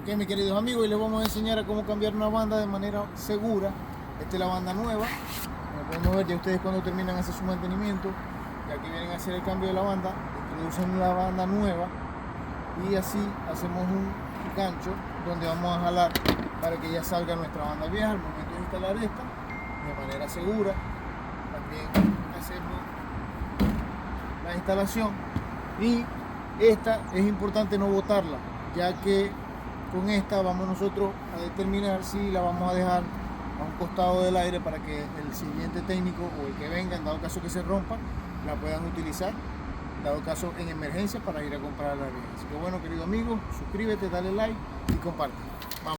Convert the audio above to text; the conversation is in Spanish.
Ok, mis queridos amigos, y les vamos a enseñar a cómo cambiar una banda de manera segura. Esta es la banda nueva. Como podemos ver, ya ustedes cuando terminan hacer su mantenimiento, y aquí vienen a hacer el cambio de la banda, introducen la banda nueva y así hacemos un gancho donde vamos a jalar para que ya salga nuestra banda vieja. Al momento de instalar esta de manera segura, también hacemos la instalación, y esta es importante no botarla, ya que con esta vamos nosotros a determinar si la vamos a dejar a un costado del aire para que el siguiente técnico o el que venga, en dado caso que se rompa, la puedan utilizar, dado caso en emergencia, para ir a comprar la vieja. Así que bueno, querido amigo, suscríbete, dale like y comparte.